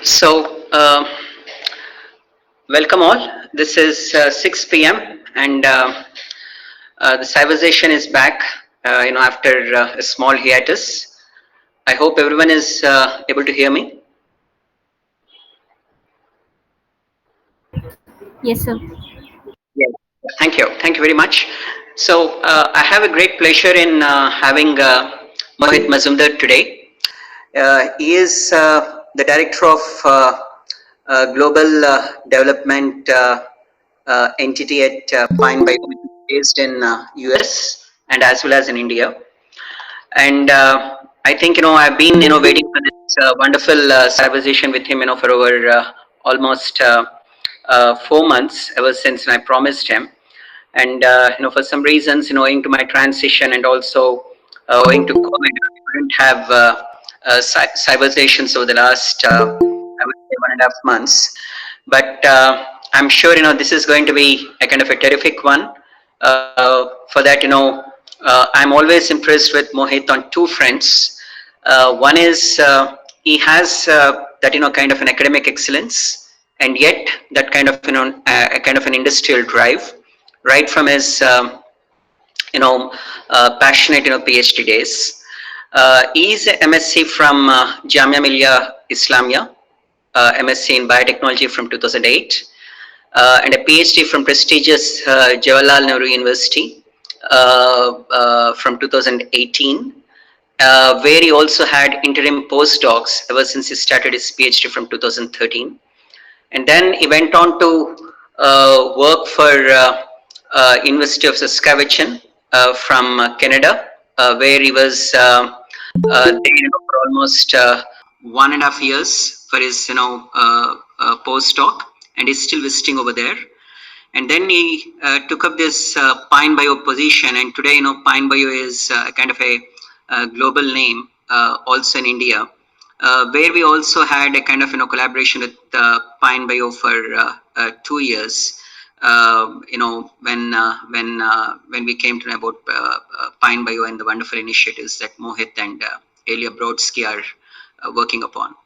So, welcome all. This is 6 p.m. and the Sciversation is back. After a small hiatus. I hope everyone is able to hear me. Yes, sir. Yes. Thank you very much. So, I have a great pleasure in having Mohit Mazumder today. He is the director of global development entity at PineBio, based in US and as well as in India. And I think I've been waiting for this wonderful conversation with him for over almost 4 months, ever since I promised him. And for some reasons, owing to my transition and also owing to COVID, I couldn't have civilizations over the last I would say 1.5 months. But I'm sure this is going to be a kind of a terrific one. For that, I'm always impressed with Mohit on two fronts. One is he has that kind of an academic excellence, and yet that kind of a kind of an industrial drive, right from his passionate PhD days. He's a MSc from Jamia Millia Islamia, MSc in biotechnology from 2008, and a PhD from prestigious Jawaharlal Nehru University from 2018, where he also had interim postdocs ever since he started his PhD from 2013. And then he went on to work for University of Saskatchewan from Canada, where he was there for almost 1.5 years for his postdoc, and he's still visiting over there. And then he took up this PineBio position, and today PineBio is kind of a global name, also in India, where we also had a kind of collaboration with PineBio for 2 years. When we came to know about PineBio and the wonderful initiatives that Mohit and Elia Brodsky are working upon.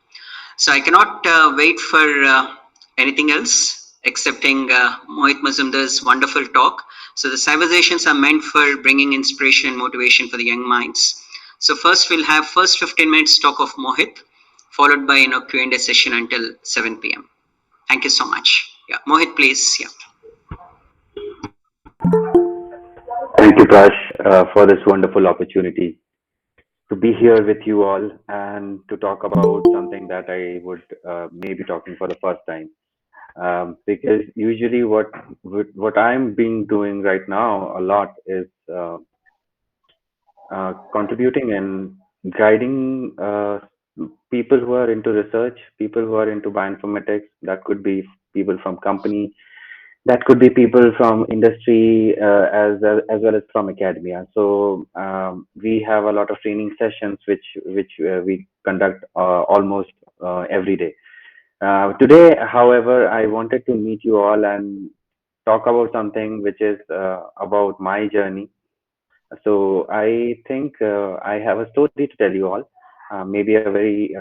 So I cannot wait for anything else excepting Mohit Mazumder's wonderful talk. So the civilizations are meant for bringing inspiration and motivation for the young minds. So first we'll have first 15 minutes talk of Mohit, followed by Q&A session until 7 p.m. Thank you so much. Yeah, Mohit, please. Yeah. Thank you, Prash, for this wonderful opportunity to be here with you all and to talk about something that I would maybe talking for the first time. Because usually, what I'm being doing right now a lot is contributing and guiding people who are into research, people who are into bioinformatics. That could be people from company, that could be people from industry, as well as from academia. So we have a lot of training sessions which we conduct almost every day. Today, however, I wanted to meet you all and talk about something which is about my journey. So I think I have a story to tell you all, maybe a very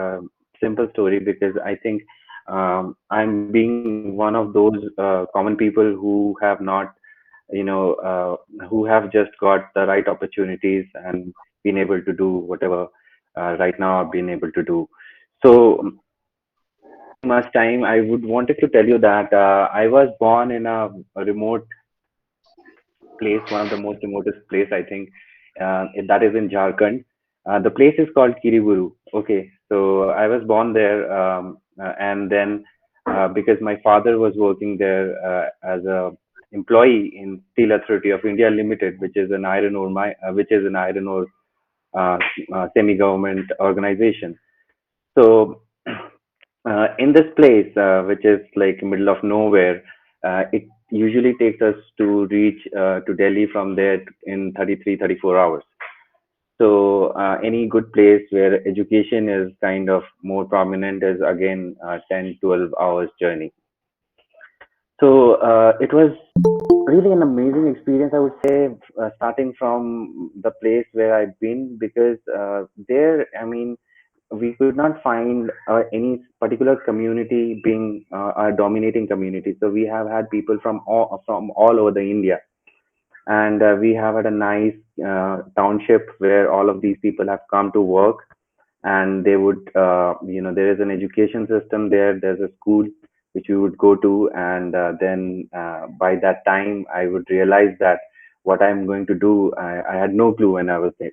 simple story, because I think I'm being one of those common people who have not, who have just got the right opportunities and been able to do whatever right now I've been able to do. So much time, I would wanted to tell you that I was born in a remote place, one of the most remotest place, I think, that is in Jharkhand. The place is called Kiriburu. Okay, so I was born there, and then because my father was working there as a employee in Steel Authority of India Limited, which is an iron ore which is an iron ore uh, semi-government organization. So in this place, which is like middle of nowhere, it usually takes us to reach to Delhi from there in 33, 34 hours. So any good place where education is kind of more prominent is again 10, 12 hours journey. So it was really an amazing experience, I would say, starting from the place where I've been, because there, I mean, we could not find any particular community being a dominating community. So we have had people from all over the India, and we have had a nice township where all of these people have come to work, and they would there is an education system there. There's a school which we would go to, and then by that time I would realize that what I'm going to do, I had no clue when I was there,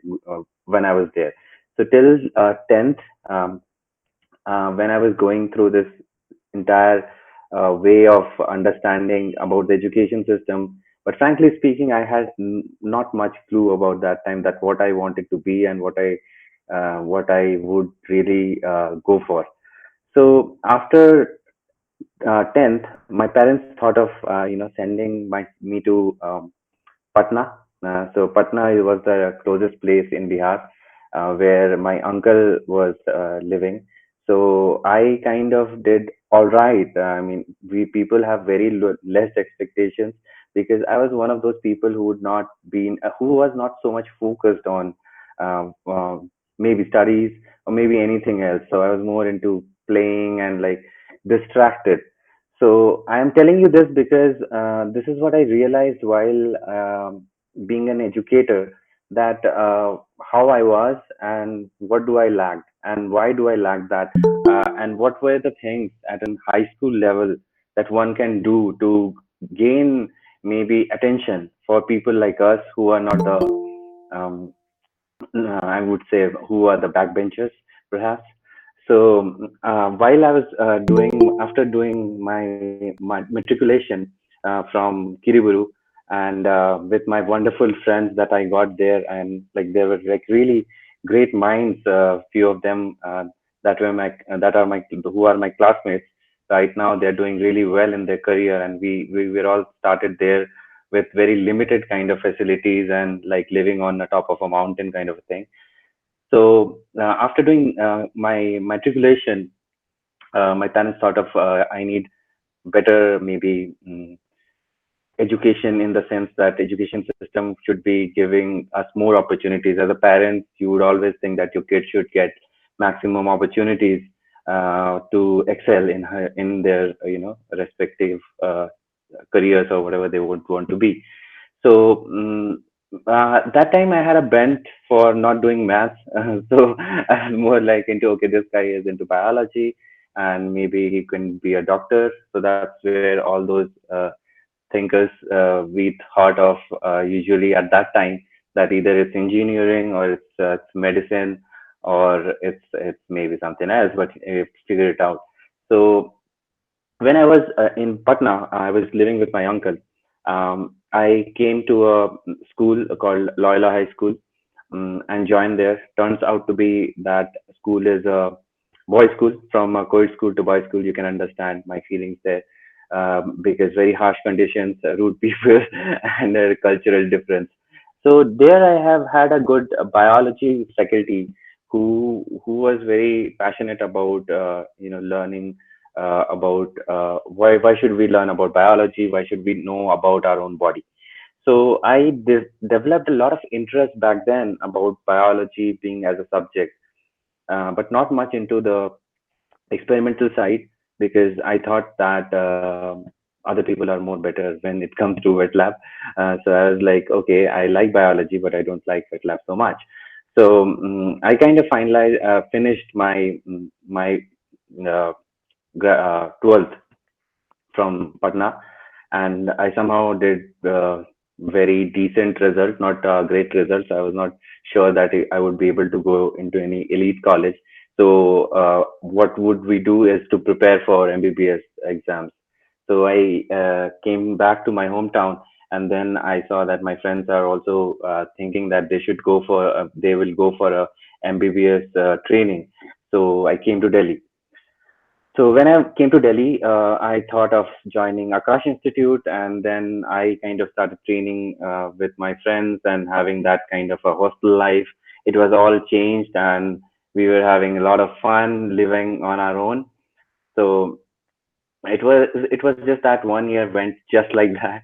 when I was there. So till 10th, um, when I was going through this entire way of understanding about the education system. But frankly speaking, I had not much clue about that time that what I wanted to be and what I would really go for. So after 10th, my parents thought of sending me to Patna. So Patna was the closest place in Bihar where my uncle was living. So I kind of did all right. I mean, we people have very less expectations because I was one of those people who would not been who was not so much focused on uh, uh, maybe studies or maybe anything else. So I was more into playing and like distracted. So I am telling you this because this is what I realized while being an educator, that how I was and what do I lack and why do I lack that, and what were the things at a high school level that one can do to gain maybe attention for people like us who are not the um, I would say who are the backbenchers, perhaps. So while I was after doing my matriculation from Kiriburu, and with my wonderful friends that I got there, and like they were like really great minds. Few of them that are my who are my classmates right now. They're doing really well in their career, and we were all started there with very limited kind of facilities and like living on the top of a mountain kind of a thing. So after doing my matriculation, my parents thought of I need better maybe education, in the sense that education system should be giving us more opportunities. As a parent, you would always think that your kids should get maximum opportunities to excel in their respective careers or whatever they would want to be. So that time I had a bent for not doing maths. So I'm more like into, okay, this guy is into biology and maybe he can be a doctor. So that's where all those thinkers we thought of usually at that time, that either it's engineering or it's medicine or it's maybe something else, but figure it out. So when I was in Patna, I was living with my uncle. I came to a school called Loyola High School, and joined there. Turns out to be that school is a boys' school. From a co-ed school to boys' school, you can understand my feelings there, because very harsh conditions, rude people, and a cultural difference. So there, I have had a good biology faculty who was very passionate about learning about why should we learn about biology, why should we know about our own body. So I developed a lot of interest back then about biology being as a subject, but not much into the experimental side, because I thought that other people are more better when it comes to wet lab. So I was like, okay, I like biology, but I don't like wet lab so much. So I kind of finished my uh, 12th from Patna, and I somehow did very decent result, not great results. I was not sure that I would be able to go into any elite college. So what would we do is to prepare for MBBS exams. So I came back to my hometown, and then I saw that my friends are also thinking that they will go for a MBBS training. So I came to Delhi. So when I came to Delhi, I thought of joining Akash Institute, and then I kind of started training with my friends and having that kind of a hostel life. It was all changed, and we were having a lot of fun living on our own. So it was just that 1 year went just like that,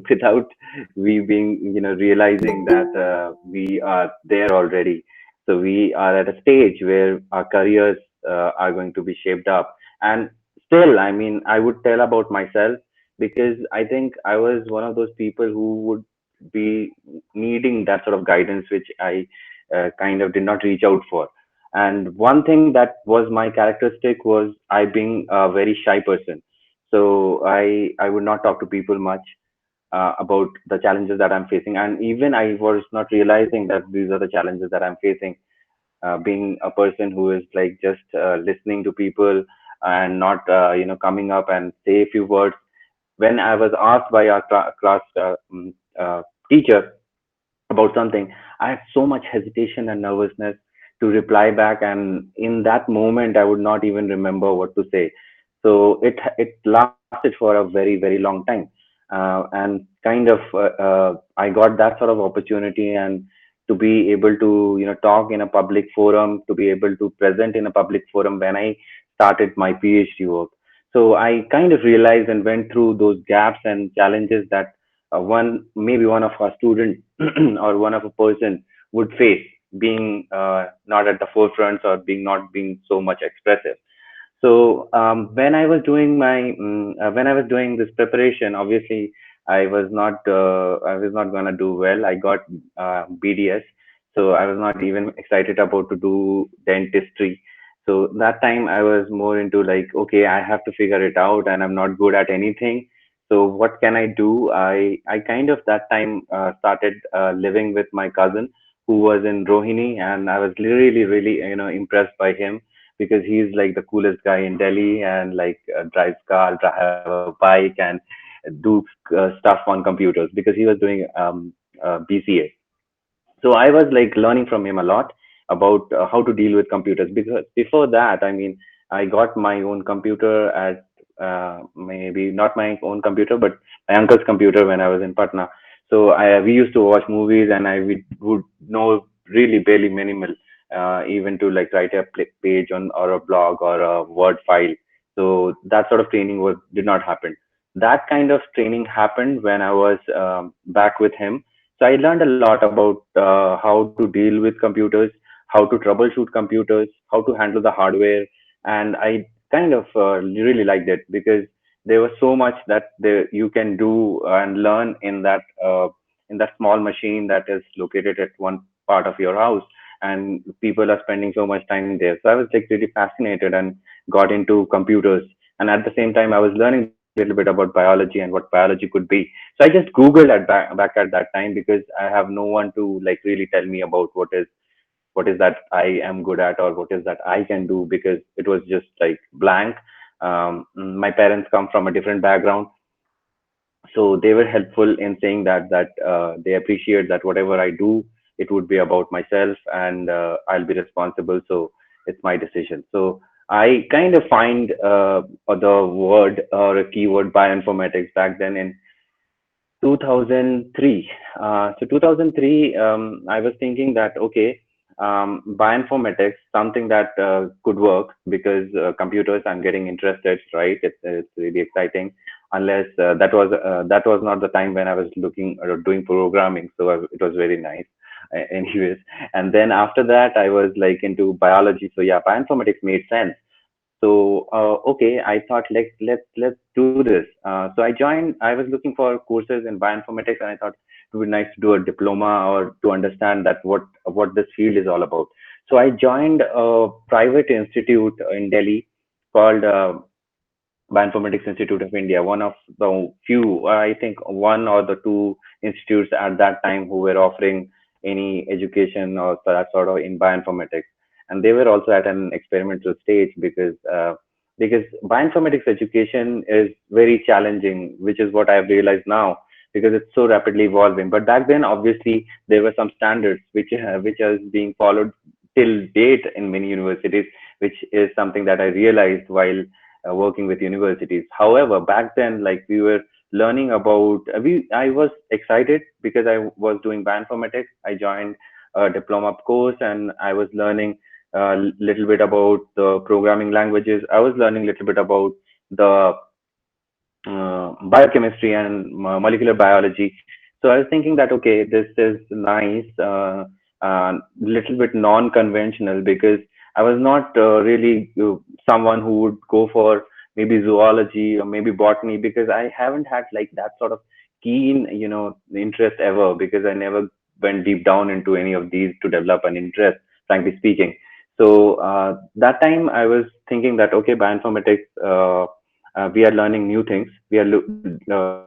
without we being realizing that we are there already. So we are at a stage where our careers are going to be shaped up. And still, I mean, I would tell about myself because I think I was one of those people who would be needing that sort of guidance, which I kind of did not reach out for. And one thing that was my characteristic was I being a very shy person. So I would not talk to people much about the challenges that I'm facing. And even I was not realizing that these are the challenges that I'm facing. Being a person who is like just listening to people and not, coming up and say a few words. When I was asked by our class teacher about something, I had so much hesitation and nervousness to reply back, and in that moment, I would not even remember what to say. So it lasted for a very very long time, and kind of I got that sort of opportunity and to be able to talk in a public forum, to be able to present in a public forum when I started my PhD work. So I kind of realized and went through those gaps and challenges that one maybe one of our students or one of a person would face being not at the forefront or being not being so much expressive. So when I was doing when I was doing this preparation, obviously I was not gonna do well. I got BDS, so I was not even excited about to do dentistry. So that time I was more into like, okay, I have to figure it out, and I'm not good at anything. So what can I do? I kind of that time started living with my cousin who was in Rohini, and I was really really impressed by him because he's like the coolest guy in Delhi and like drives car, have a bike and do stuff on computers because he was doing BCA. So I was like learning from him a lot about how to deal with computers because before that, I mean, I got my own computer at maybe not my own computer, but my uncle's computer when I was in Patna. So we used to watch movies, and would know really barely minimal, even to like write a page on or a blog or a Word file. So that sort of training was did not happen. That kind of training happened when I was back with him. So I learned a lot about how to deal with computers, how to troubleshoot computers, how to handle the hardware, and I kind of really liked it because there was so much that you can do and learn in that small machine that is located at one part of your house, and people are spending so much time there. So I was like really fascinated and got into computers, and at the same time I was learning a little bit about biology and what biology could be. So I just googled back at that time because I have no one to like really tell me about what is that I am good at or what is that I can do because it was just like blank. My parents come from a different background, so they were helpful in saying that they appreciate that whatever I do, it would be about myself and I'll be responsible. So it's my decision. So I kind of find the word or a keyword bioinformatics back then in 2003. So 2003, I was thinking that, okay, bioinformatics, something that could work because computers, I'm getting interested, right? It's really exciting. Unless that was not the time when I was looking or doing programming, so it was very nice. Anyways, and then after that, I was like into biology. So yeah, bioinformatics made sense. So okay, I thought let's do this. So I joined. I was looking for courses in bioinformatics, and I thought it would be nice to do a diploma or to understand that what this field is all about. So I joined a private institute in Delhi called Bioinformatics Institute of India, one of the few, I think one or the two institutes at that time who were offering any education or that sort of in bioinformatics. And they were also at an experimental stage because bioinformatics education is very challenging, which is what I've realized now because it's so rapidly evolving. But back then, obviously, there were some standards which is being followed till date in many universities, which is something that I realized while working with universities. However, back then, like we were learning about, I was excited because I was doing bioinformatics. I joined a diploma course and I was learning a little bit about the programming languages. I was learning a little bit about the biochemistry and molecular biology. So I was thinking that, okay, this is nice. little bit non-conventional because I was not really someone who would go for maybe zoology or maybe botany because I haven't had like that sort of keen, interest ever because I never went deep down into any of these to develop an interest, frankly speaking. So that time I was thinking that okay, bioinformatics, we are learning new things. We are learning new things.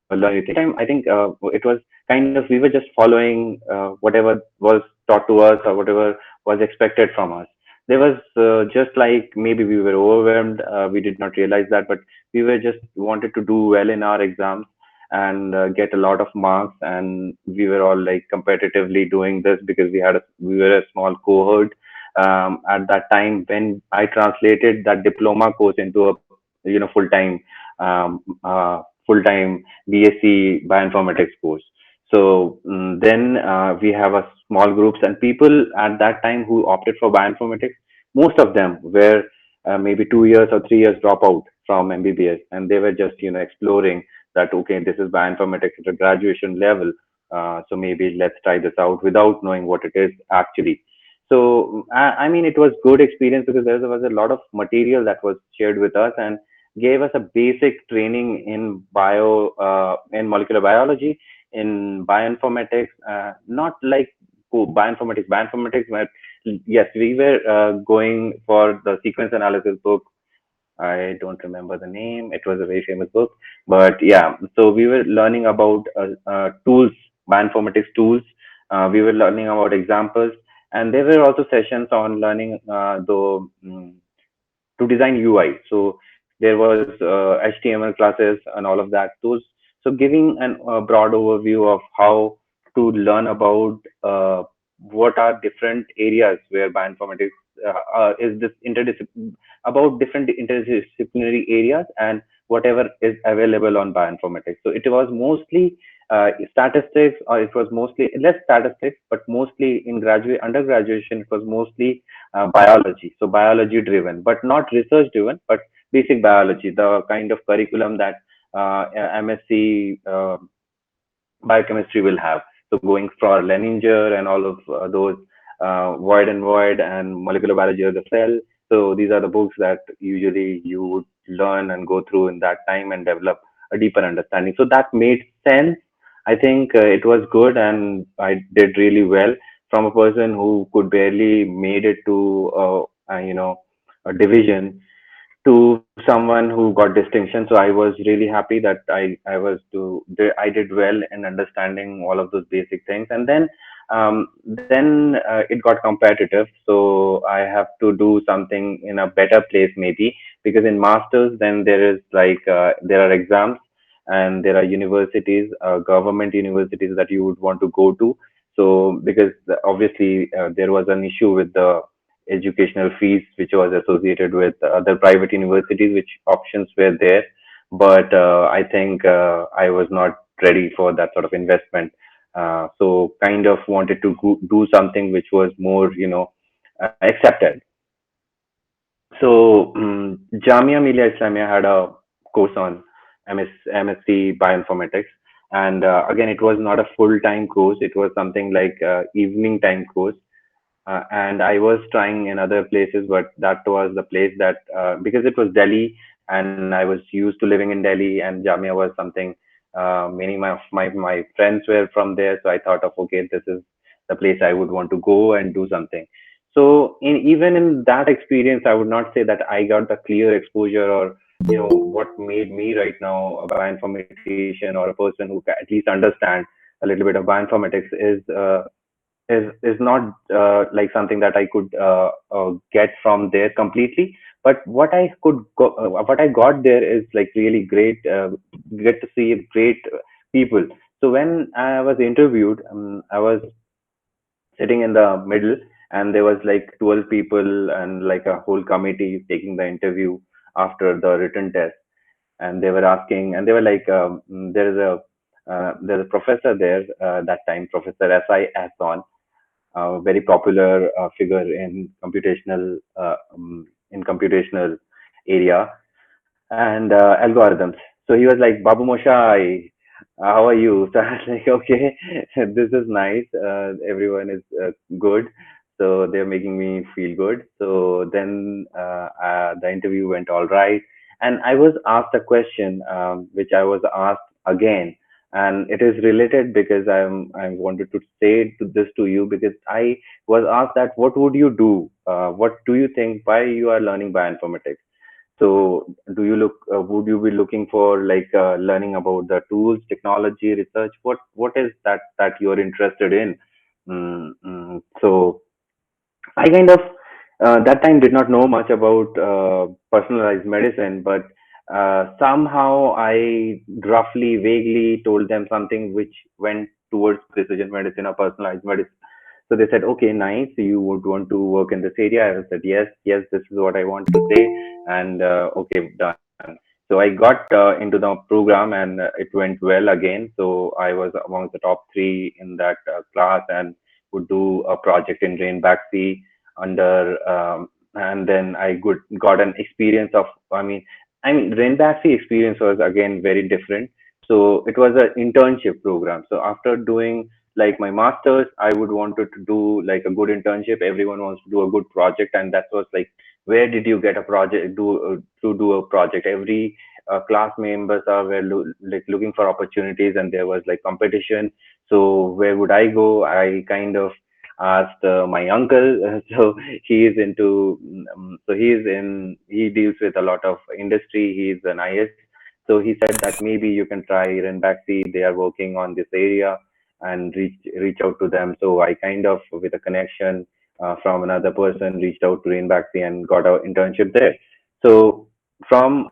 But at the same time, I think it was kind of we were just following whatever was taught to us or whatever was expected from us. There was just like maybe we were overwhelmed. We did not realize that, but we were just wanted to do well in our exams and get a lot of marks. And we were all like competitively doing this because we were a small cohort at that time when I translated that diploma course into a um, full time BSc bioinformatics course. So then we have a small groups and people at that time who opted for bioinformatics. Most of them were maybe 2 years or 3 years dropout from MBBS, and they were just exploring that okay, this is bioinformatics at a graduation level. So maybe let's try this out without knowing what it is actually. So I mean, it was good experience because there was a lot of material that was shared with us and gave us a basic training in in molecular biology, in bioinformatics, not like bioinformatics, but yes, we were going for the sequence analysis book. I don't remember the name. It was a very famous book, but yeah. So we were learning about tools, bioinformatics tools. We were learning about examples, and there were also sessions on learning to design UI. So there was HTML classes and all of that. So giving an broad overview of how to learn about what are different areas where bioinformatics is this about different interdisciplinary areas and whatever is available on bioinformatics. So it was mostly statistics, or it was mostly less statistics, but mostly in graduate undergraduation, it was mostly biology. So biology driven, but not research driven, but basic biology, the kind of curriculum that MSc biochemistry will have. So going for Leninger and all of those void and void and molecular biology of the cell. So these are the books that usually you would learn and go through in that time and develop a deeper understanding. So that made sense. I think it was good and I did really well from a person who could barely made it to a division to someone who got distinction. So I was really happy that I did well in understanding all of those basic things. And then it got competitive. So I have to do something in a better place maybe because in masters then there is like there are exams and there are universities, government universities that you would want to go to. So because obviously there was an issue with the educational fees which was associated with other private universities, which options were there. But I think I was not ready for that sort of investment. So kind of wanted to do something which was more, accepted. So Jamia Millia Islamia had a course on MSc Bioinformatics. And again, it was not a full-time course. It was something like evening time course and I was trying in other places, but that was the place that because it was Delhi, and I was used to living in Delhi, and Jamia was something. Many of my friends were from there, so I thought of okay, this is the place I would want to go and do something. So even in that experience, I would not say that I got the clear exposure or what made me right now a bioinformatician or a person who at least understand a little bit of bioinformatics is not like something that I could get from there completely. But what I got there is like really great. Get to see great people. So when I was interviewed, I was sitting in the middle, and there was like 12 people and like a whole committee taking the interview after the written test, and they were asking, and they were like, there's a professor there that time, Professor S.I. Ahsan, very popular figure in computational area and algorithms. So he was like, Babu Moshai. how are you? So I was like, okay, this is nice. Everyone is good. So they're making me feel good. So then the interview went all right. And I was asked a question, which I was asked again. And it is related because I wanted to say this to you because I was asked that what would you do? What do you think? Why you are learning bioinformatics? So, do you look? Would you be looking for like learning about the tools, technology, research? What is that you're interested in? So, I kind of that time did not know much about personalized medicine, but somehow I roughly, vaguely told them something which went towards precision medicine or personalized medicine. So they said, okay, nice. You would want to work in this area. I said, yes, yes, this is what I want to say. And okay, done. So I got into the program and it went well again. So I was among the top three in that class and would do a project in Rainback under, and then got an experience of, I mean, Rainback experience was again very different. So it was an internship program. So after doing like my masters, I would wanted to do like a good internship. Everyone wants to do a good project, and that was like, where did you get a project to do a project? Every class members like looking for opportunities, and there was like competition. So where would I go? I kind of asked my uncle. So he is into, so he deals with a lot of industry. He's an IS. So he said that maybe you can try Renbaxi. They are working on this area and reach out to them. So I kind of, with a connection from another person, reached out to Renbaxi and got an internship there. So from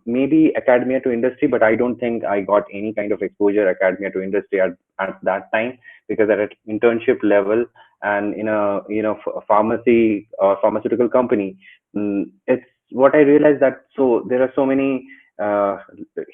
maybe academia to industry, but I don't think I got any kind of exposure academia to industry at that time, because at an internship level and in a pharmacy or pharmaceutical company, it's what I realized, that so there are so many uh,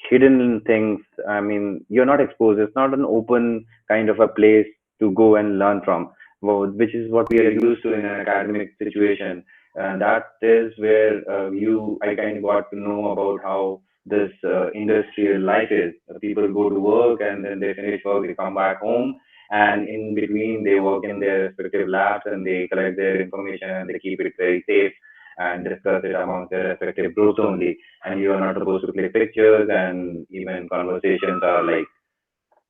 hidden things. I mean, you're not exposed. It's not an open kind of a place to go and learn from, well, which is what we are used to in an academic situation. And that is where I kind of got to know about how this industrial life is. People go to work and then they finish work, they come back home, and in between they work in their respective labs and they collect their information and they keep it very safe and discuss it among their respective groups only. And you are not supposed to click pictures, and even conversations are like,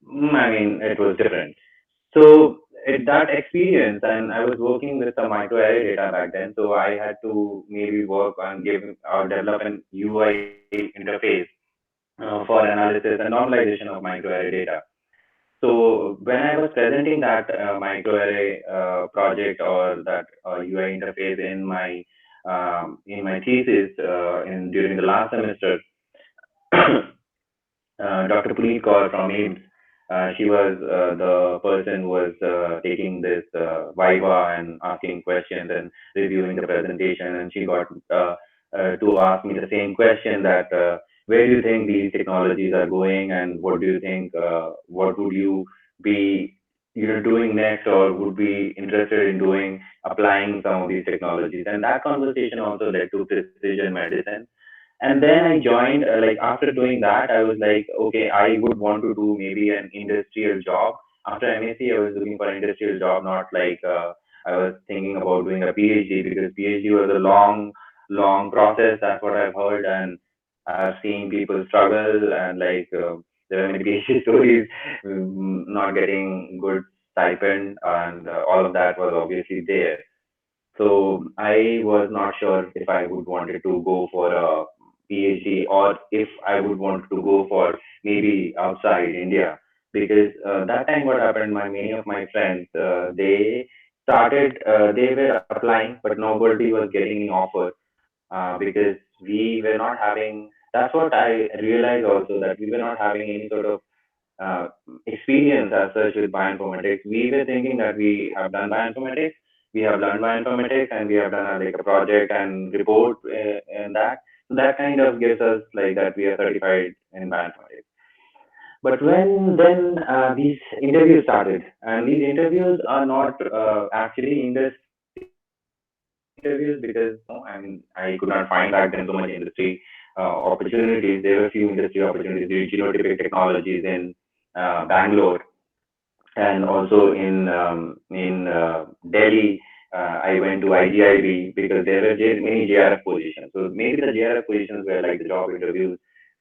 I mean, it was different. So that experience, and I was working with the microarray data back then, so I had to maybe work on give or develop an UI interface for analysis and normalization of microarray data. So when I was presenting that microarray project or that UI interface in my thesis in during the last semester, Dr. Puneet Kaur from AIMS. She was the person who was taking this Viva and asking questions and reviewing the presentation, and she got to ask me the same question, that where do you think these technologies are going, and what do you think? What would you be doing next, or would be interested in doing applying some of these technologies? And that conversation also led to precision medicine. And then I joined, like after doing that, I was like, okay, I would want to do maybe an industrial job. After MSc, I was looking for an industrial job, not like I was thinking about doing a PhD, because PhD was a long process. That's what I've heard, and I've seen people struggle, and like there are many PhD stories, not getting good stipend, and all of that was obviously there. So I was not sure if I would wanted to go for a PhD, or if I would want to go for maybe outside India, because that time what happened, many of my friends, they were applying, but nobody was getting any offer, because we were not having. That's what I realized also, that we were not having any sort of uh, experience as such with bioinformatics. We were thinking that we have done bioinformatics, we have learned bioinformatics, and we have done like a project and report in that. So that kind of gives us like that we are certified in bioinformatics. But when then these interviews started, and these interviews are not actually industry interviews, because I mean, I could not find back then so much industry opportunities. There were few industry opportunities, the genotypic technologies in Bangalore, and also in Delhi. I went to IGIB because there were many JRF positions. So maybe the JRF positions were like the job interviews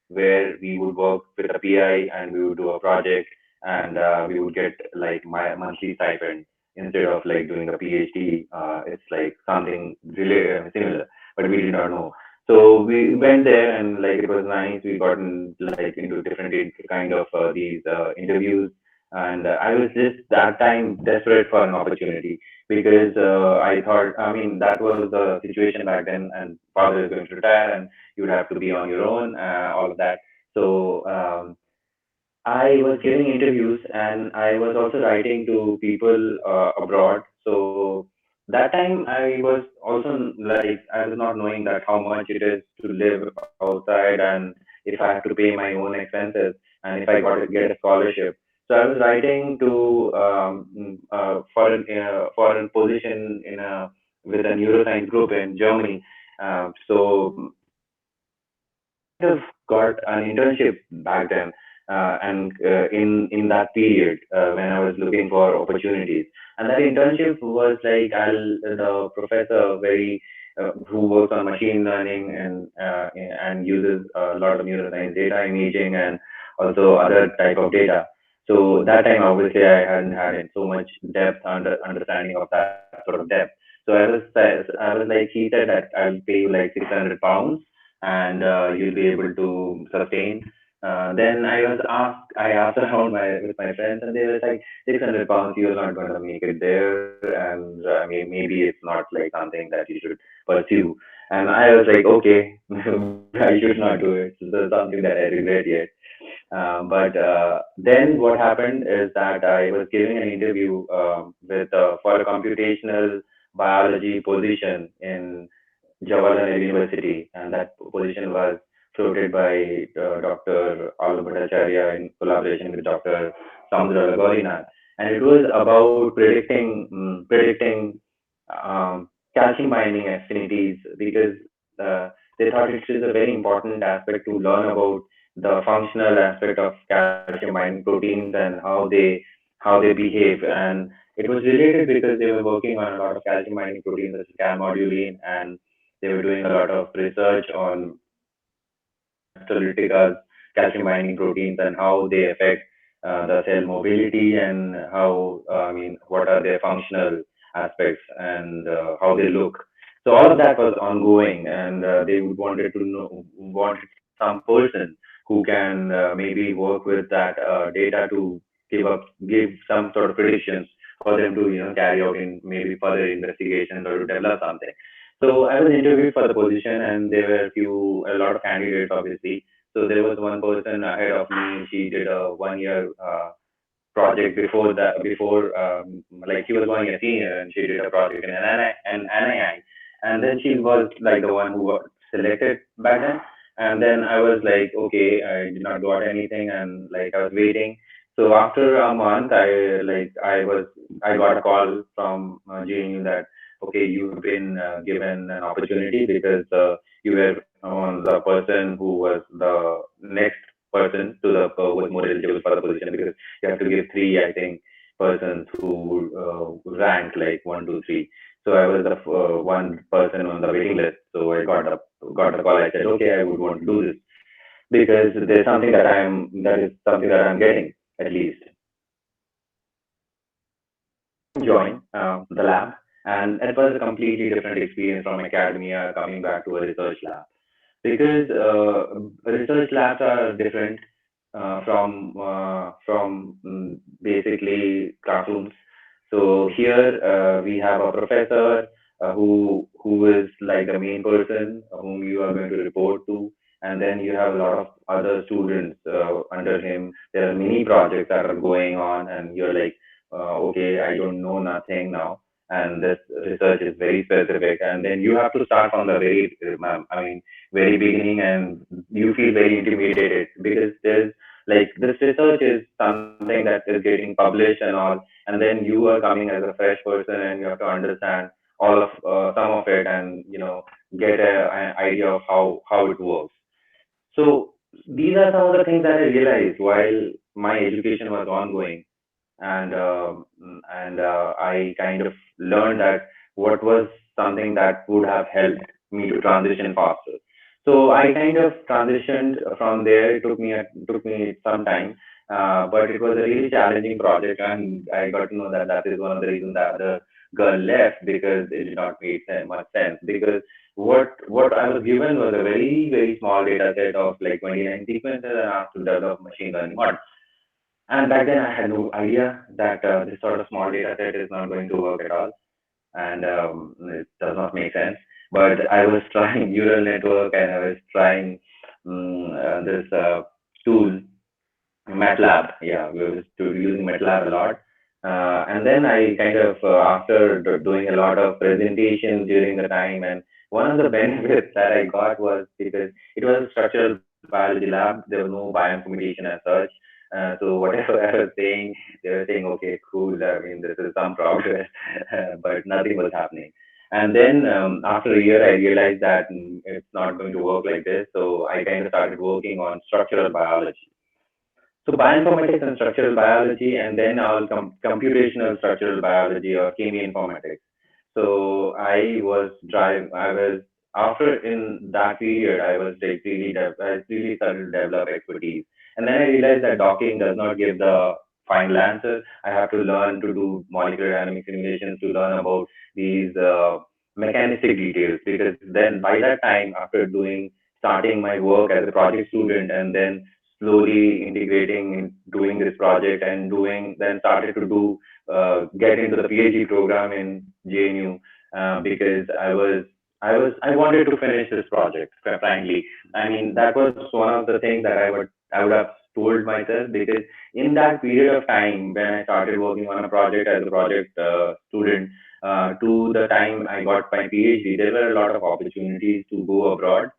where we would work with a PI and we would do a project, and we would get like my monthly stipend instead of like doing a PhD. It's like something really similar, but we did not know. So we went there and like it was nice. We got like into different kind of these interviews, and I was just that time desperate for an opportunity because I thought, I mean, that was the situation back then, and father is going to retire, and you would have to be on your own, all of that. So I was giving interviews and I was also writing to people abroad. So that time I was also like, I was not knowing that how much it is to live outside, and if I have to pay my own expenses, and if I got to get a scholarship. So I was writing to foreign position in a with a neuroscience group in Germany. So I kind of got an internship back then, and in that period when I was looking for opportunities, and that internship was like the professor very who works on machine learning and uses a lot of neuroscience data imaging and also other type of data. So that time obviously I hadn't had it so much depth understanding of that sort of depth. So I was like, he said that I'll pay you like 600 pounds and you'll be able to sustain. Then I asked around with my friends, and they were like, 600 pounds, you're not going to make it there, and maybe it's not like something that you should pursue. And I was like, okay, I should not do it. So that's something that I regret yet. But then what happened is that I was giving an interview with for a computational biology position in Jawaharlal University, and that position was floated by Dr. Alu Bhattacharya in collaboration with Dr. Samudra Gaurinath. And it was about predicting calcium binding affinities because they thought it is a very important aspect to learn about the functional aspect of calcium binding proteins and how they behave. And it was related because they were working on a lot of calcium binding proteins such as calmodulin, and they were doing a lot of research on histolyticals, calcium binding proteins, and how they affect the cell mobility and how, I mean, what are their functional aspects and how they look. So all of that was ongoing, and they would wanted some person who can maybe work with that data to give some sort of predictions for them to carry out in maybe further investigations or to develop something. So I was interviewed for the position, and there were a lot of candidates, obviously. So there was one person ahead of me. She did a 1 year project before that. Before, like she was going a senior, and she did a project in NII, and then she was like the one who got selected back then. And then I was like, okay, I did not got anything, and like I was waiting. So after a month, I got a call from GNU that okay, you've been given an opportunity because you were the person who was the next person to the who was more eligible for the position, because you have to give three, I think, persons who rank like one, two, three. So I was the one person on the waiting list. So I got the call. I said, okay, I would want to do this because there's something that is something that I'm getting at least. Join the lab, and it was a completely different experience from academia coming back to a research lab because research labs are different from basically classrooms. So here we have a professor who is like the main person whom you are going to report to, and then you have a lot of other students under him. There are many projects that are going on, and you're like, okay, I don't know nothing now, and this research is very specific, and then you have to start from the I mean, very beginning, and you feel very intimidated because there's like this research is something that is getting published and all, and then you are coming as a fresh person and you have to understand all of some of it, and get an idea of how it works. So these are some of the things that I realized while my education was ongoing, and I kind of learned that what was something that would have helped me to transition faster. So I kind of transitioned from there. It took me some time, but it was a really challenging project, and I got to know that that is one of the reasons that the girl left, because it did not make much sense. Because what I was given was a very small data set of like 29 sequences, and asked to develop machine learning models. And back then, I had no idea that this sort of small data set is not going to work at all, and it does not make sense. But I was trying neural network, and I was trying this tool, MATLAB. Yeah, we were using MATLAB a lot. And then I kind of, after doing a lot of presentations during the time, and one of the benefits that I got was because it was a structural biology lab, there was no bioinformatics as such. So whatever I was saying, they were saying, okay, cool. I mean, this is some progress, but nothing was happening. And then after a year, I realized that it's not going to work like this. So I kind of started working on structural biology. So bioinformatics and structural biology, and then all computational structural biology or cheminformatics. So I was after in that period, I was like I really started to develop expertise. And then I realized that docking does not give the final answer. I have to learn to do molecular dynamic simulations to learn about these mechanistic details, because then by that time, after starting my work as a project student, and then slowly integrating in doing this project, and then started to get into the PhD program in JNU, because I wanted to finish this project, frankly. I mean, that was one of the things that I would have told myself, because in that period of time when I started working on a project as a project student, to the time I got my PhD, there were a lot of opportunities to go abroad.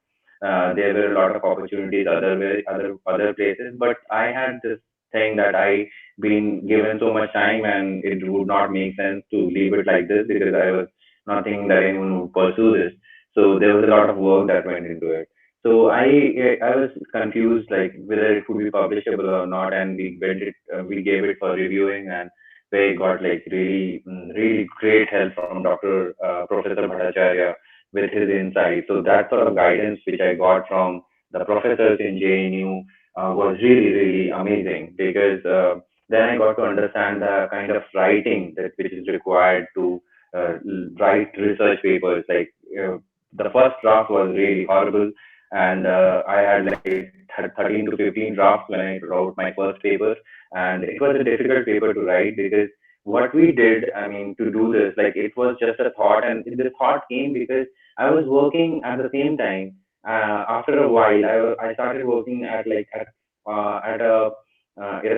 There were a lot of opportunities other places, but I had this thing that I been given so much time, and it would not make sense to leave it like this, because I was not thinking that anyone would pursue this. So there was a lot of work that went into it. So I was confused, like whether it would be publishable or not, and we gave it for reviewing, and we got like really great help from Dr. Professor Bhattacharya with his insight. So that sort of guidance which I got from the professors in JNU was really amazing, because then I got to understand the kind of writing that which is required to write research papers. Like the first draft was really horrible, and I had like 13 to 15 drafts when I wrote my first paper, and it was a difficult paper to write, because what we did, I mean, to do this, like it was just a thought, and this thought came because I was working at the same time. After a while, I started working at a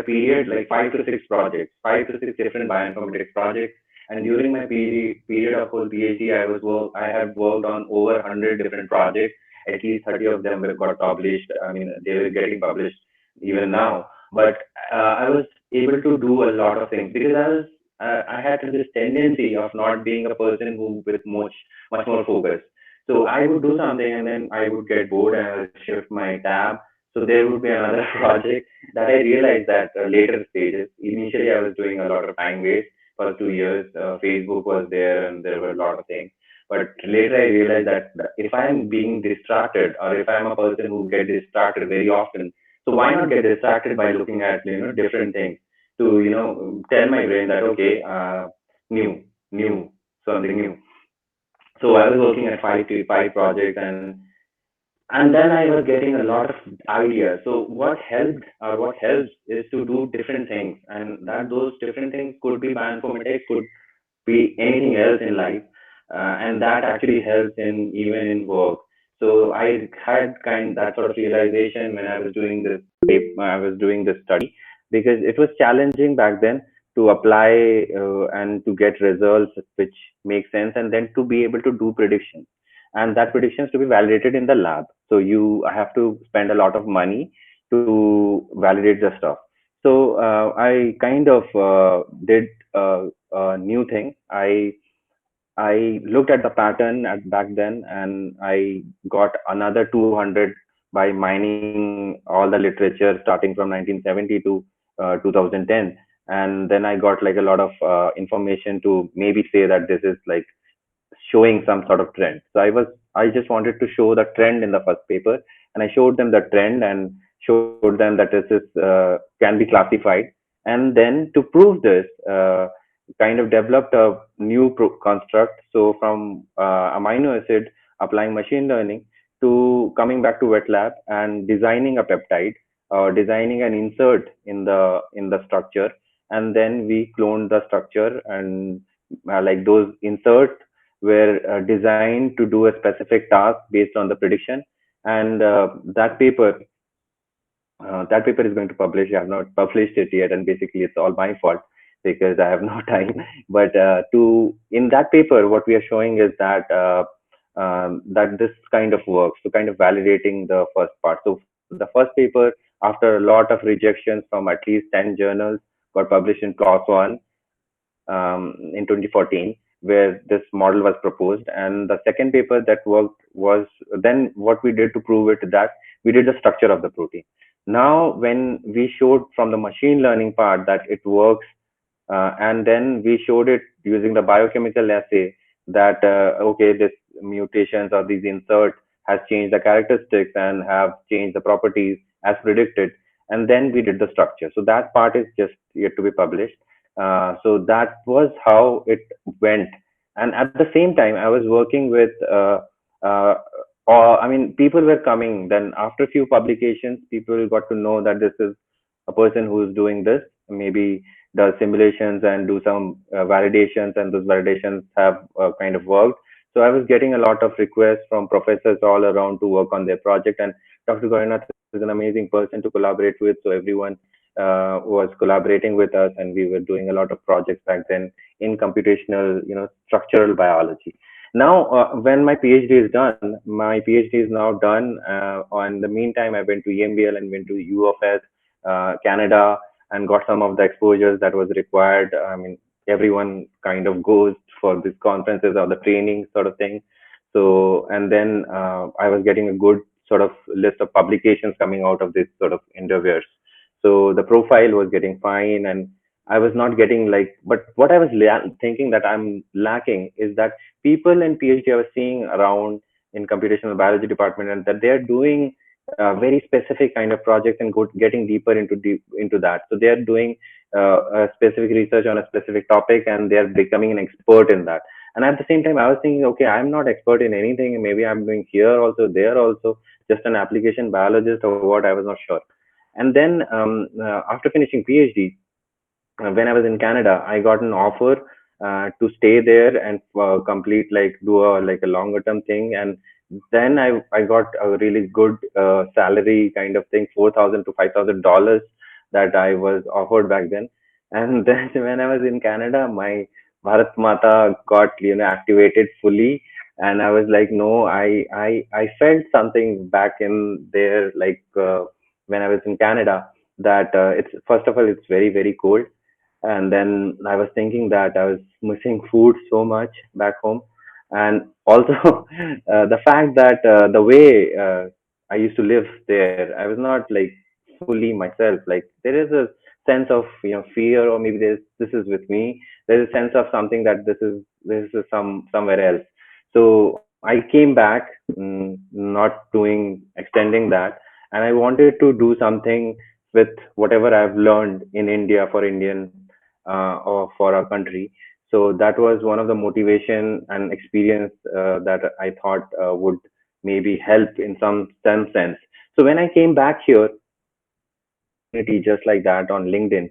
period like 5 to 6 projects, 5 to 6 different bioinformatics projects. And during my period of whole PhD, I had worked on over 100 different projects. At least 30 of them were got published. I mean, they were getting published even now. But I was able to do a lot of things, because I had this tendency of not being a person who with much more focus. So I would do something, and then I would get bored, and I would shift my tab. So there would be another project that I realized that later stages. Initially, I was doing a lot of time waste. For 2 years, Facebook was there, and there were a lot of things. But later, I realized that if I'm being distracted, or if I'm a person who get distracted very often, so why not get distracted by looking at different things, to tell my brain that okay, new, new, something new. So I was working at five projects, and then I was getting a lot of ideas. So what helps is to do different things, and that those different things could be bioinformatics, could be anything else in life, and that actually helps in even in work. So I had kind that sort of realization when I was doing this study, because it was challenging back then to apply and to get results which make sense, and then to be able to do predictions, and that predictions to be validated in the lab. So you have to spend a lot of money to validate the stuff. So I kind of did a new thing. I looked at the pattern back then, and I got another 200 by mining all the literature starting from 1970 to 2010. And then I got like a lot of information to maybe say that this is like showing some sort of trend. So I just wanted to show the trend in the first paper, and I showed them the trend and showed them that this is can be classified. And then to prove this, kind of developed a new construct. So from amino acid, applying machine learning to coming back to wet lab and designing a peptide or designing an insert in the structure, and then we cloned the structure, and like those inserts were designed to do a specific task based on the prediction. And that paper is going to publish. I have not published it yet, and basically it's all my fault because I have no time. But to in that paper, what we are showing is that that this kind of works, so kind of validating the first part. So the first paper, after a lot of rejections from at least 10 journals, got published in PLOS One in 2014, where this model was proposed. And the second paper that worked was, then what we did to prove it, that we did the structure of the protein. Now, when we showed from the machine learning part that it works, and then we showed it using the biochemical assay that okay, this mutations or these inserts has changed the characteristics and have changed the properties as predicted. And then we did the structure. So that part is just yet to be published. So that was how it went. And at the same time, I was working with, uh, I mean, people were coming. Then after a few publications, people got to know that this is a person who is doing this, maybe does simulations and do some validations, and those validations have kind of worked. So I was getting a lot of requests from professors all around to work on their project. And Dr. Goynath is an amazing person to collaborate with. So everyone was collaborating with us, and we were doing a lot of projects back then in computational, structural biology. Now, when my PhD is done, my PhD is now done. In the meantime, I went to EMBL and went to U of S, Canada, and got some of the exposures that was required. I mean, everyone kind of goes for these conferences or the training sort of thing. So, and then I was getting a good sort of list of publications coming out of this sort of endeavors. So the profile was getting fine, and I was not getting like, but what I was thinking that I'm lacking is that people in PhD I was seeing around in computational biology department, and that they're doing very specific kind of projects and getting deeper into that. So they are doing a specific research on a specific topic, and they are becoming an expert in that. And at the same time, I was thinking, okay, I'm not expert in anything. Maybe I'm doing here also, there also, just an application biologist or what. I was not sure. And then after finishing PhD, when I was in Canada, I got an offer to stay there and complete like do a like a longer term thing. And then I got a really good salary kind of thing, $4,000 to $5,000 that I was offered back then. And then when I was in Canada, my Bharat Mata got activated fully, and I was like, no, I felt something back in there, like when I was in Canada, that it's first of all it's very cold. And then I was thinking that I was missing food so much back home. And also the fact that the way I used to live there, I was not like fully myself. Like there is a sense of fear, or maybe this is with me. There's a sense of something that this is somewhere else. So I came back, not doing extending that, and I wanted to do something with whatever I've learned in India for Indian or for our country. So that was one of the motivation and experience that I thought would maybe help in some sense. So when I came back here, I got an opportunity just like that on LinkedIn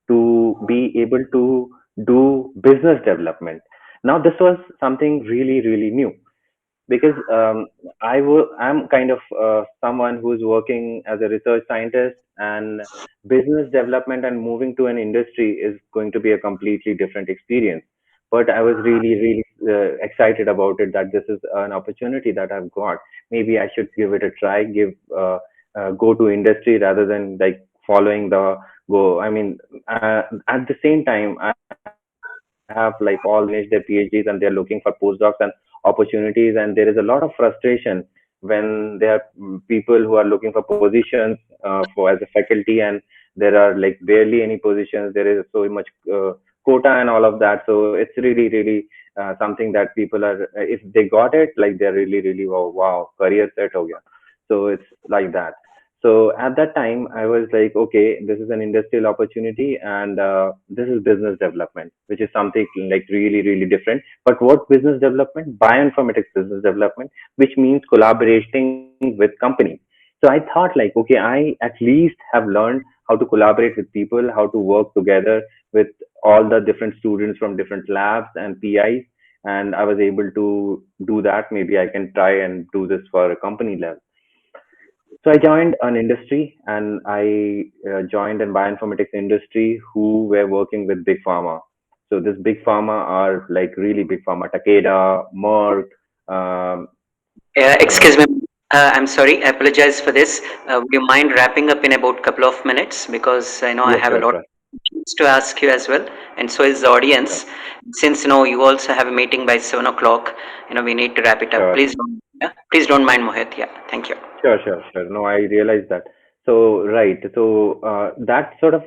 to be able to do business development. Now this was something really new, because I'm kind of someone who's working as a research scientist, and business development and moving to an industry is going to be a completely different experience. But I was really excited about it, that this is an opportunity that I've got. Maybe I should give it a try, give go to industry rather than like following the go. I mean, at the same time, I have like all finished their PhDs and they're looking for postdocs and opportunities, and there is a lot of frustration when there are people who are looking for positions for as a faculty, and there are like barely any positions. There is so much quota and all of that. So it's really something that people are, if they got it, like they're really wow, career set ho gaya. So it's like that. So at that time, I was like, okay, this is an industrial opportunity, and this is business development, which is something like really different. But what business development? Bioinformatics business development, which means collaborating with companies. So I thought like, okay, I at least have learned how to collaborate with people, how to work together with all the different students from different labs and PIs, and I was able to do that. Maybe I can try and do this for a company level. So I joined an industry, and I joined an bioinformatics industry who were working with big pharma. So this big pharma are like really big pharma, Takeda, Merck. Um, Excuse me. I'm sorry. I apologize for this. Would you mind wrapping up in about couple of minutes, because I know I yes, have a lot sure, of questions to ask you as well, and so is the sure, audience. Since you also have a meeting by 7 o'clock, we need to wrap it up. sure. Please don't mind, Mohit. Yeah, thank you. Sure. No, I realize that. So, right. So, that sort of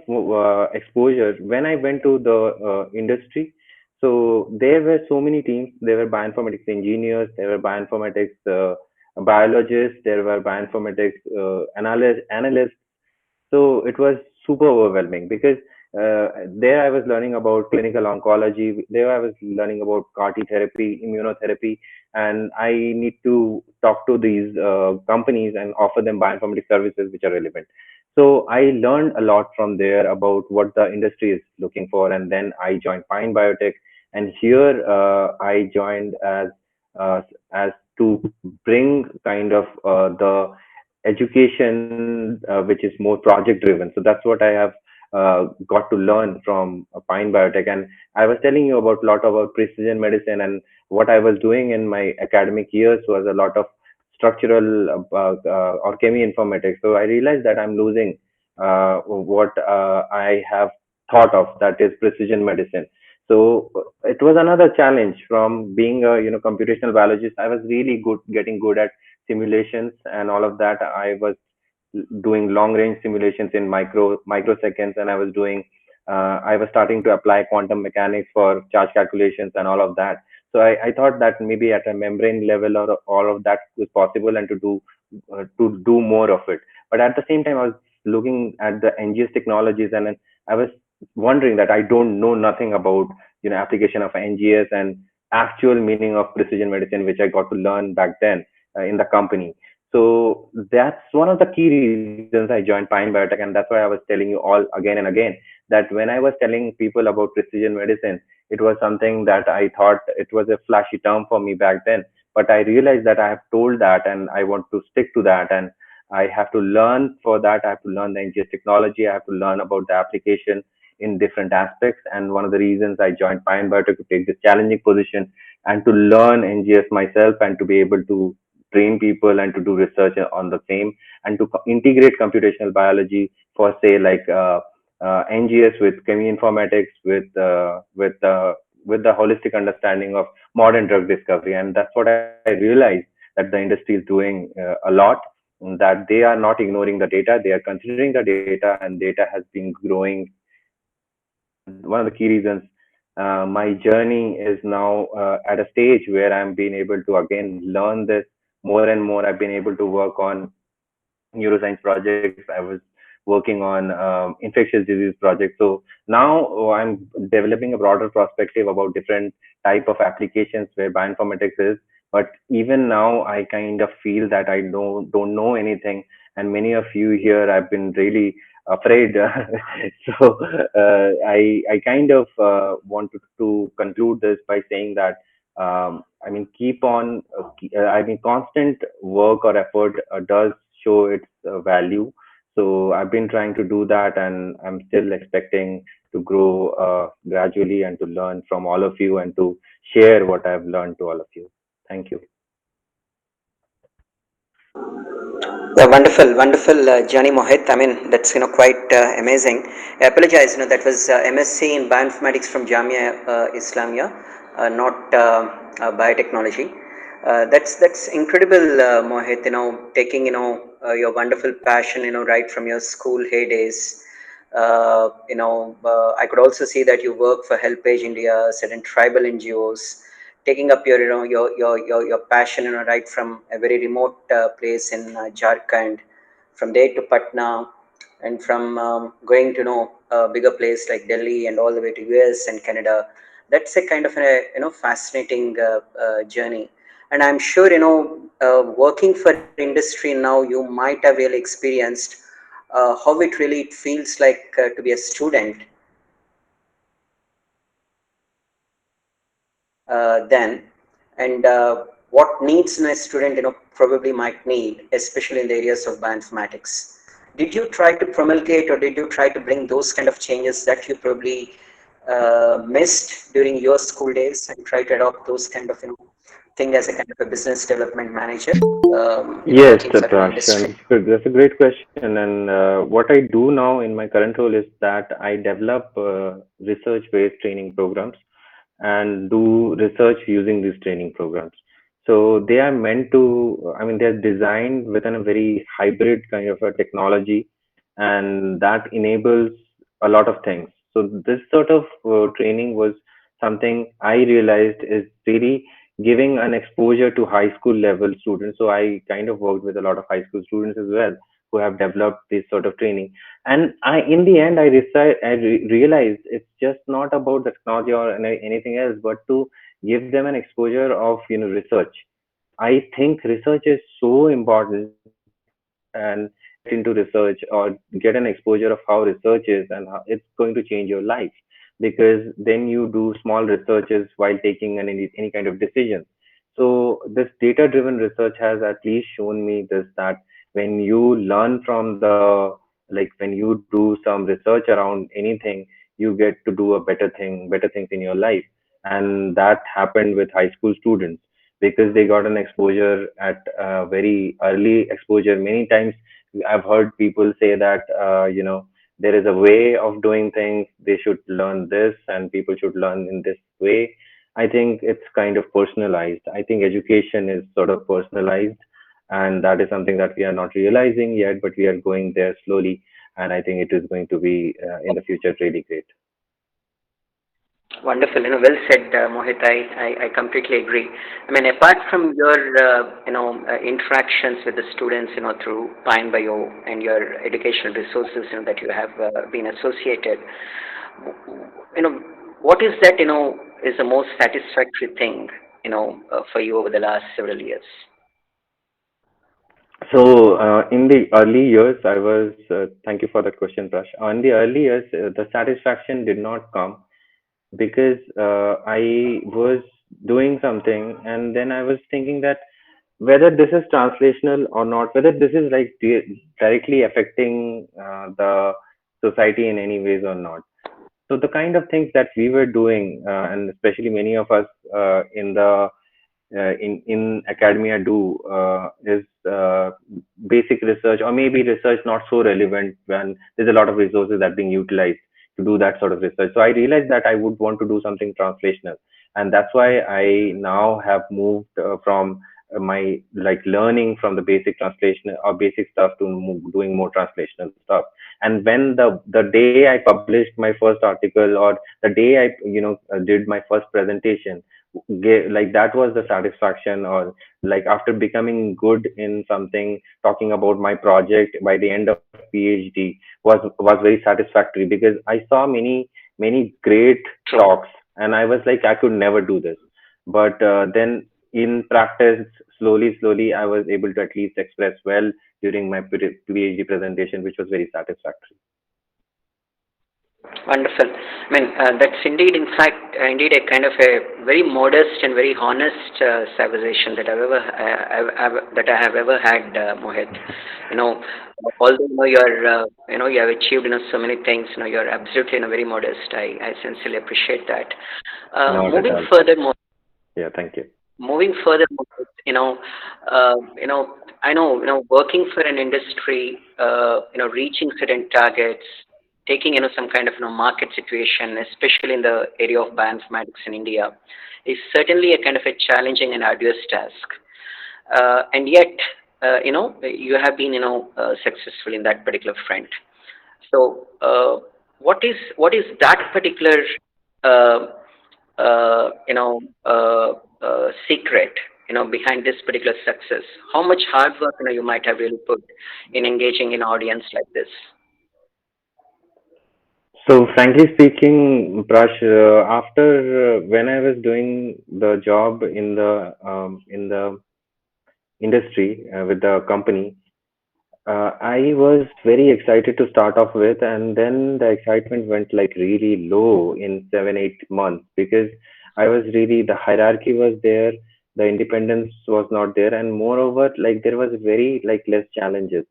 exposure, when I went to the industry, so there were so many teams. There were bioinformatics engineers, there were bioinformatics biologists, there were bioinformatics analysts. So it was super overwhelming because there I was learning about clinical oncology. There I was learning about CAR T therapy, immunotherapy, and I need to talk to these companies and offer them bioinformatics services which are relevant. So I learned a lot from there about what the industry is looking for, and then I joined Pine Biotech, and here I joined uh, as to bring kind of the education which is more project driven. So that's what I have got to learn from Pine Biotech. And I was telling you about a lot about precision medicine, and what I was doing in my academic years was a lot of structural or cheminformatics. So I realized that I'm losing what I have thought of, that is precision medicine. So it was another challenge from being a computational biologist. I was really good, getting good at simulations and all of that. I was doing long range simulations in microseconds, and I was starting to apply quantum mechanics for charge calculations and all of that. So I thought that maybe at a membrane level or all of that was possible, and to do more of it. But at the same time, I was looking at the NGS technologies, and then I was wondering that I don't know nothing about application of NGS and actual meaning of precision medicine, which I got to learn back then in the company. So that's one of the key reasons I joined Pine Biotech, and that's why I was telling you all again and again that when I was telling people about precision medicine, it was something that I thought it was a flashy term for me back then. But I realized that I have told that, and I want to stick to that, and I have to learn for that. I have to learn the NGS technology. I have to learn about the application in different aspects. And one of the reasons I joined Pine Biotech to take this challenging position and to learn NGS myself, and to be able to train people and to do research on the same, and to integrate computational biology for say like NGS with cheminformatics with the holistic understanding of modern drug discovery. And that's what I realized, that the industry is doing a lot, that they are not ignoring the data, they are considering the data, and data has been growing. And one of the key reasons my journey is now at a stage where I'm being able to again learn this more and more. I've been able to work on neuroscience projects. I was working on infectious disease projects. So now I'm developing a broader perspective about different type of applications where bioinformatics is. But even now, I kind of feel that I don't know anything, and many of you here have been really afraid. So I kind of wanted to conclude this by saying that I mean, keep on. I mean, constant work or effort does show its value. So I've been trying to do that, and I'm still expecting to grow gradually and to learn from all of you and to share what I've learned to all of you. Thank you. Yeah, wonderful journey, Mohit. I mean, that's quite amazing. I apologize. That was MSc in bioinformatics from Jamia Islamia, not biotechnology. That's incredible, Mohit. Taking your wonderful passion, right from your school heydays. I could also see that you work for HelpAge India, certain tribal NGOs, taking up your passion, right from a very remote place in Jharkhand, from there to Patna, and from going to a bigger place like Delhi and all the way to US and Canada. That's a kind of a fascinating journey, and I'm sure working for industry now, you might have really experienced how it feels like to be a student then, and what needs a student probably might need, especially in the areas of bioinformatics. Did you try to promulgate, or did you try to bring those kind of changes that you probably missed during your school days, and try to adopt those kind of thing as a kind of a business development manager, Yes, working for an Prash, industry? and that's a great question. And what I do now in my current role is that I develop research-based training programs and do research using these training programs. So they are meant to, I mean, they're designed within a very hybrid kind of a technology, and that enables a lot of things. So this sort of training was something I realized is really giving an exposure to high school level students. So I kind of worked with a lot of high school students as well who have developed this sort of training. And in the end, realized it's just not about the technology or anything else, but to give them an exposure of research. I think research is so important, and get into research or get an exposure of how research is and how it's going to change your life, because then you do small researches while taking any kind of decision. So this data driven research has at least shown me this, that when you learn from the, like when you do some research around anything, you get to do a better things in your life. And that happened with high school students because they got an exposure at very early exposure. Many times I've heard people say that there is a way of doing things, they should learn this and people should learn in this way. I think it's kind of personalized. I think education is sort of personalized, and that is something that we are not realizing yet, but we are going there slowly. And I think it is going to be in the future really great. Wonderful, well said, Mohit. I completely agree. I mean, apart from your, interactions with the students, through PineBio and your educational resources, that you have been associated, you know, what is that, is the most satisfactory thing, for you over the last several years? So, in the early years, thank you for that question, Prash. In the early years, the satisfaction did not come because I was doing something and then I was thinking that whether this is translational or not, whether this is like directly affecting the society in any ways or not. So the kind of things that we were doing, and especially many of us in the in academia do is basic research, or maybe research not so relevant when there's a lot of resources that being utilized to do that sort of research. So I realized that I would want to do something translational, and that's why I now have moved from my like learning from the basic translation or basic stuff to doing more translational stuff. And when the day I published my first article, or the day I did my first presentation, like that was the satisfaction. Or like after becoming good in something, talking about my project by the end of PhD was very satisfactory, because I saw many great True. talks and I was like, I could never do this. But then in practice, slowly I was able to at least express well during my PhD presentation, which was very satisfactory. Wonderful. I mean, that's indeed, in fact, indeed a kind of a very modest and very honest civilization that that I have ever had, Mohit. You know, although you have achieved so many things. You're absolutely very modest. I sincerely appreciate that. Not at Moving all. further, Mohit, Yeah, thank you. moving further, Mohit, I know, working for an industry, reaching certain targets taking some kind of market situation, especially in the area of bioinformatics in India, is certainly a kind of a challenging and arduous task. And yet, you have been successful in that particular front. So, what is that particular uh, secret behind this particular success? How much hard work you might have really put in engaging in audience like this? So frankly speaking, Prash, after when I was doing the job in the industry with the company, I was very excited to start off with, and then the excitement went like really low in 7, 8 months because I was really the hierarchy was there, the independence was not there, and moreover, like there was very like less challenges.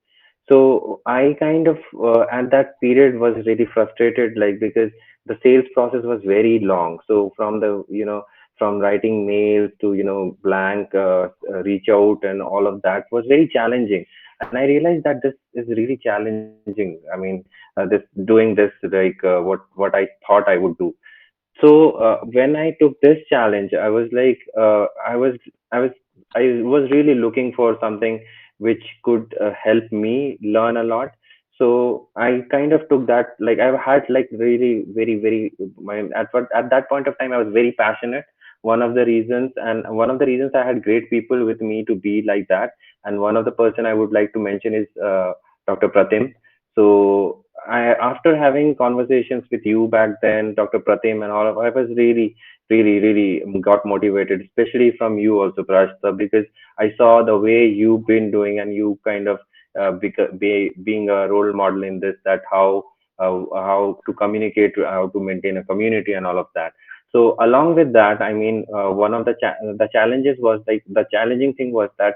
So I kind of at that period was really frustrated, like because the sales process was very long. So from the from writing mails to blank reach out and all of that was very challenging, and I realized that this is really challenging. I mean, this doing this like what I thought I would do. So when I took this challenge, I was like, I was, I was really looking for something which could help me learn a lot. So I kind of took that. Like I've had like really, very, at that point of time, I was very passionate. One of the reasons I had great people with me to be like that. And one of the person I would like to mention is Dr. Pratim. So after having conversations with you back then, Dr. Pratim and all of, I was really got motivated, especially from you also, Prashta, because I saw the way you've been doing and you kind of being a role model in this, that how to communicate, how to maintain a community and all of that. So along with that, I mean, one of the challenges was like the challenging thing was that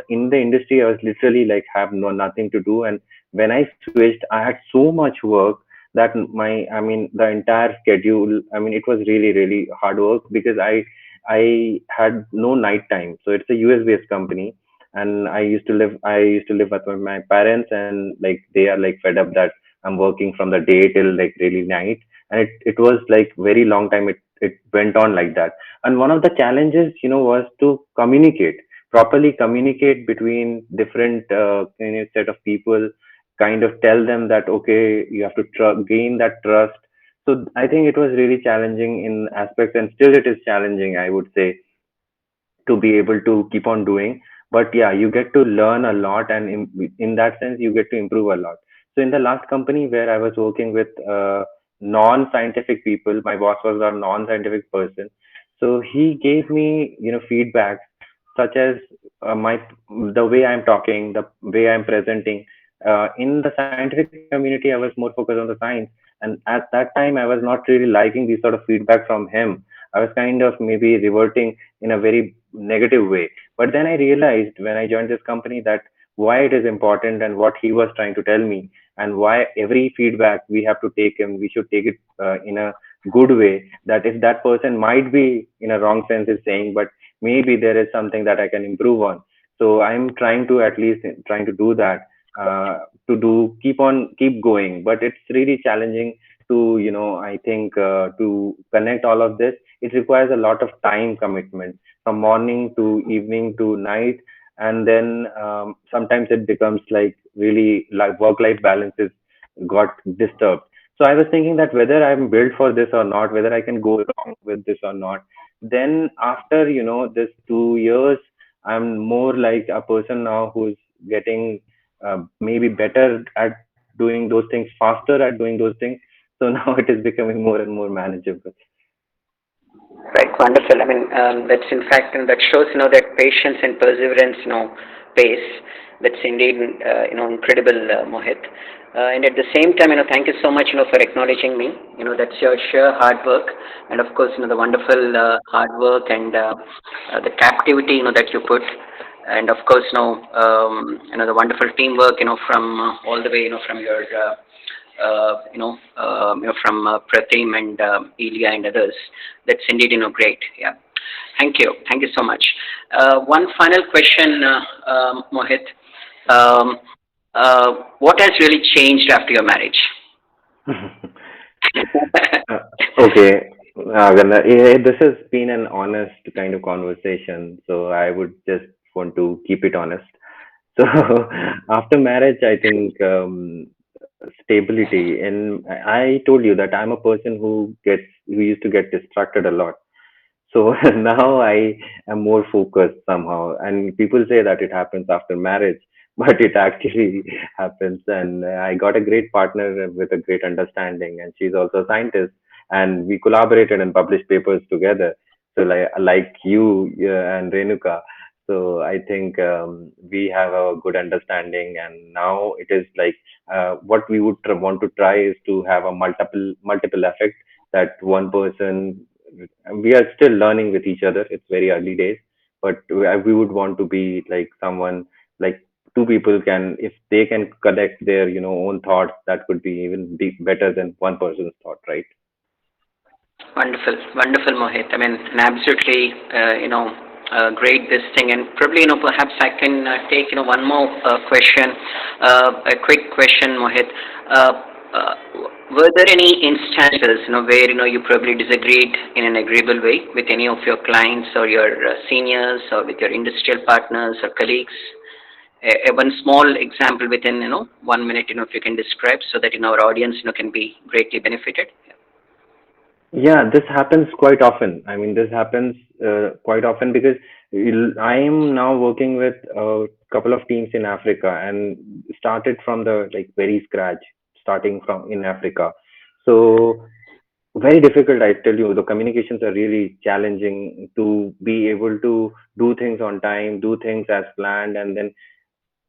in the industry I was literally like have nothing to do, and when I switched, I had so much work that I mean, the entire schedule, I mean, it was really hard work because I had no night time. So it's a US based company, and I used to live with my parents, and like they are like fed up that I'm working from the day till like really night, and it was like very long time. It went on like that, and one of the challenges, was to properly communicate between different set of people, kind of tell them that okay, you have to gain that trust. So I think it was really challenging in aspects, and still it is challenging, I would say, to be able to keep on doing. But yeah, you get to learn a lot, and in that sense you get to improve a lot. So in the last company where I was working with non-scientific people, my boss was a non-scientific person. So he gave me feedback such as my the way I'm talking, the way I'm presenting. In the scientific community, I was more focused on the science, and at that time, I was not really liking these sort of feedback from him. I was kind of maybe reverting in a very negative way. But then I realized when I joined this company that why it is important and what he was trying to tell me, and why every feedback we have to take him, we should take it in a good way. That if that person might be in a wrong sense is saying, but maybe there is something that I can improve on. So I'm trying to at least trying to do that, to do keep going. But it's really challenging to I think to connect all of this. It requires a lot of time commitment from morning to evening to night, and then sometimes it becomes like really like work life balance is got disturbed. So I was thinking that whether I'm built for this or not, whether I can go wrong with this or not. Then after this 2 years, I'm more like a person now who's getting maybe better at doing those things, faster at doing those things. So now it is becoming more and more manageable. Right, wonderful. I mean, that's in fact, and that shows, that patience and perseverance, pays. That's indeed, incredible, Mohit. And at the same time, thank you so much, for acknowledging me. That's your sheer hard work, and of course, the wonderful hard work and the captivity, that you put, and of course, the wonderful teamwork, from all the way, from your from Pratim and Ilya and others. That's indeed, great. Yeah. Thank you. Thank you so much. One final question, Mohit. Um, what has really changed after your marriage? Uh, okay. This has been an honest kind of conversation, so I would just want to keep it honest. So after marriage, I think stability. And I told you that I'm a person who used to get distracted a lot. So now I am more focused somehow. And people say that it happens after marriage, but it actually happens. And I got a great partner with a great understanding, and she's also a scientist. And we collaborated and published papers together. So like you and Renuka. So I think we have a good understanding, and now it is like what we would want to try is to have a multiple effect that one person we are still learning with each other. It's very early days, but we would want to be like someone like two people can, if they can connect their own thoughts, that could be even be better than one person's thought, right? Wonderful, wonderful, Mohit. I mean, an absolutely, great this thing, and probably, perhaps I can take, one more question, a quick question, Mohit. Uh, uh, were there any instances, where, you probably disagreed in an agreeable way with any of your clients or your seniors or with your industrial partners or colleagues? One small example within, 1 minute, if you can describe so that, our audience, can be greatly benefited. Yeah, this happens quite often. I mean, this happens quite often because I am now working with a couple of teams in Africa and started from the like very scratch, starting from in Africa. So very difficult, I tell you. The communications are really challenging to be able to do things on time, do things as planned, and then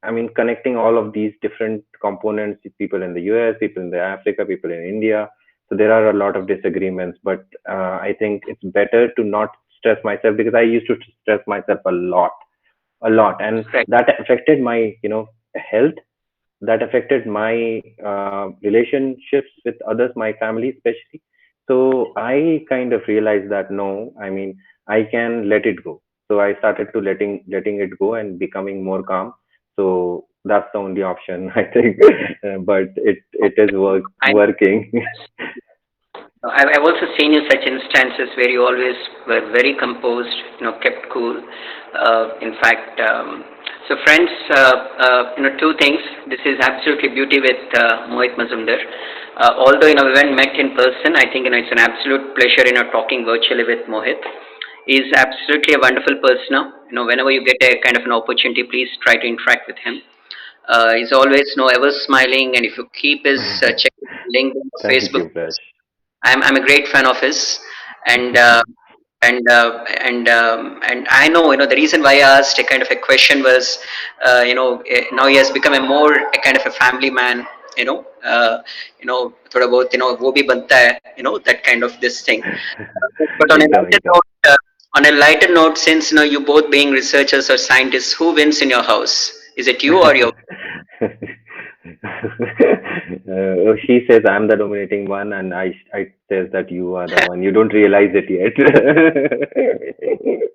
I mean, connecting all of these different components, people in the US, people in the Africa, people in India. So there are a lot of disagreements, but I think it's better to not stress myself because I used to stress myself a lot, and Right. that affected my, health. That affected my relationships with others, my family especially. So I kind of realized that no, I mean, I can let it go. So I started to letting it go and becoming more calm. So that's the only option I think. But it is I working. I've also seen you such instances where you always were very composed, kept cool. In fact, so friends, two things. This is absolutely beauty with Mohit Mazumder. Although we haven't met in person, I think it's an absolute pleasure talking virtually with Mohit. He's absolutely a wonderful person. Whenever you get a kind of an opportunity, please try to interact with him. He's always ever smiling, and if you keep his check LinkedIn or Thank Facebook, you, Prash. I'm a great fan of his, and and I know the reason why I asked a kind of a question was now he has become a more a kind of a family man. थोड़ा बहुत वो भी बनता है that kind of this thing. But on a Ekdam, lighter ekdam. note, since you both being researchers or scientists, who wins in your house? Is it you or your? She says I'm the dominating one, and I says that you are the one. You don't realize it yet.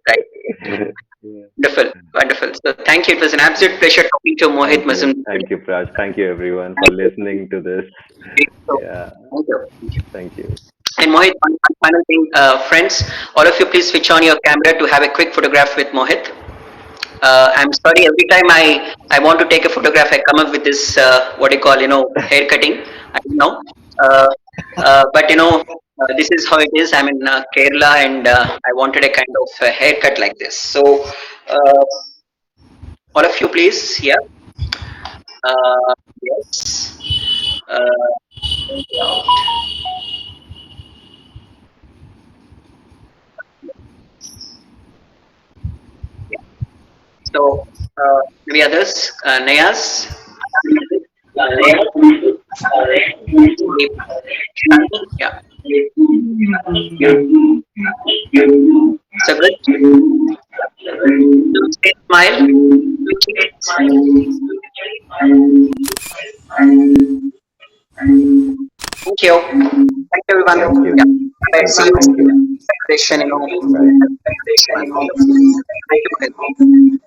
Right. Yeah. Wonderful, wonderful. So thank you. It was an absolute pleasure talking to Mohit Mazumdar today. Thank you, Prash. Thank you, everyone, for Thank you. listening to this. So, Yeah, thank you. Thank you. thank you. And Mohit, one final thing, friends, all of you please switch on your camera to have a quick photograph with Mohit. I'm sorry, every time I want to take a photograph, I come up with this, what do you call, hair cutting. I don't know. Uh, but this is how it is. I'm in Kerala and I wanted a kind of haircut like this. So, uh, all of you please, yeah. Yes. Uh, out. Yeah. So, maybe others, Nayas, yeah. So good. Stay smile. Thank you. Thank you, everyone. Thank you. Yeah. Bye. Thank See you. you. Thank you. Session, Bye. Thank you.